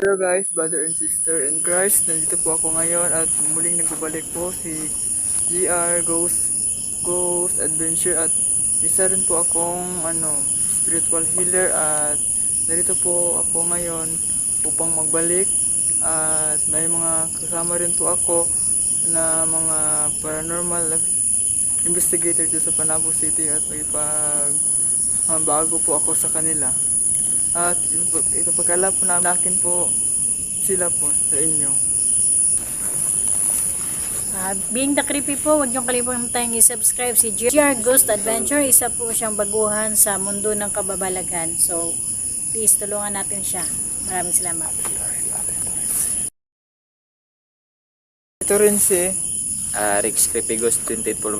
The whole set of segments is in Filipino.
Hello guys, brother and sister in Christ. Nandito po ako ngayon at muling nagbabalik po si GR Ghost Adventure at isa rin po akong spiritual healer at narito po ako ngayon upang magbalik at may mga kasama rin po ako na mga paranormal investigator dito sa Panabo City at may bago po ako sa kanila. At ipapakala po namin po sila po sa inyo. Being the creepy po, huwag niyong kalimutan i-subscribe si GR Ghost Adventure. Isa po siyang baguhan sa mundo ng kababalagan. So, please tulungan natin siya. Maraming salamat. Ito rin si Rex Creepy Ghost 28 po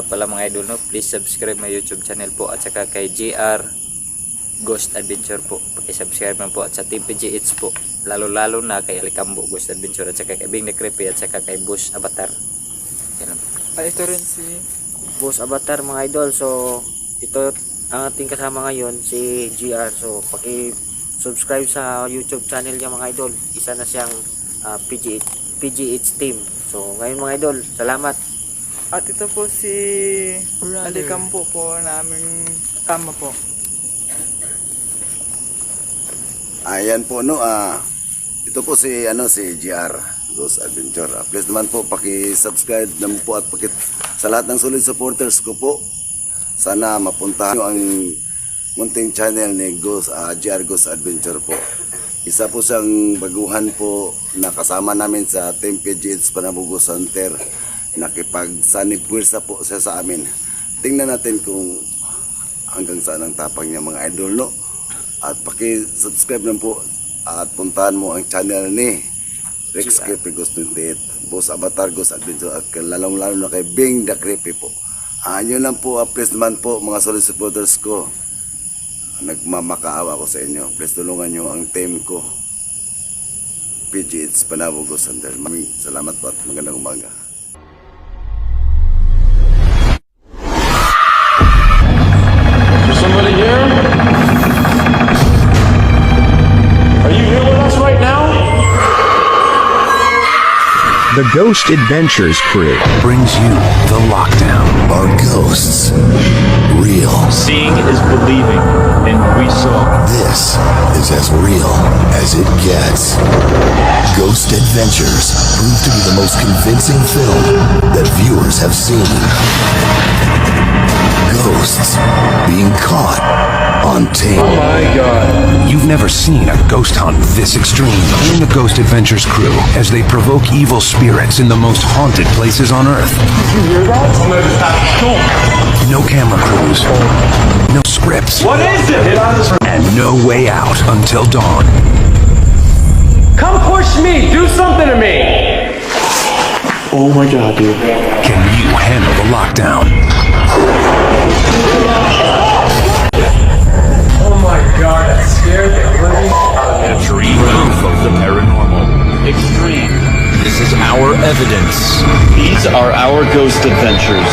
pala mga idol, no? Please subscribe my YouTube channel po at saka kay GR Ghost Adventure po. Paki-subscribe na po at sa Team PGH po. Lalo na kay Alicambo Ghost Adventure at saka kay Bing the Creepy at saka kay Boss Avatar. Yan. ito rin si Boss Avatar mga idol. So ito ang ating kasama ngayon si GR. So paki-subscribe sa YouTube channel niya mga idol. Isa na siyang PGH team. So ngayon mga idol, salamat. at ito po si Alicambo po na aming tama po. Ayan po ito po si GR Ghost Adventure. Please naman po paki-subscribe naman po at sa lahat ng solid supporters ko po. Sana mapuntahan niyo ang munting channel ni GR Ghost Adventure po. Isa po siyang baguhan po na kasama namin sa Team PGH Panabo Center. Nakipagsanib pwersa po siya sa amin. Tingnan natin kung hanggang saan ang tapang niya mga idol, no? At paki-subscribe lang po at puntahan mo ang channel ni Rex Creepy Ghost 28, Boss Avatar Ghost Adventure at lalong-lalo na kay Bing the Creepy po. Yun lang po, please naman po mga solid supporters ko. Nagmamakaawa ko sa inyo. Please tulungan nyo ang team ko. PGH Panabo Ghost Center. Maraming salamat po at magandang umaga. Somebody here? Are you here with us right now? The Ghost Adventures crew brings you The Lockdown. Are ghosts real? Seeing is believing, and we saw. This is as real as it gets. Ghost Adventures proved to be the most convincing film that viewers have seen. Ghosts being caught on tape. Oh my God. You've never seen a ghost hunt this extreme. Join the Ghost Adventures crew as they provoke evil spirits in the most haunted places on Earth. You hear that? No camera crews, no scripts, What is it? and no way out until dawn. Come push me. Do something to me. Oh my God, dude. Can you handle the lockdown? Oh my God, that scared the living. Extreme proof of the paranormal. Extreme. This is our evidence. These are our ghost adventures.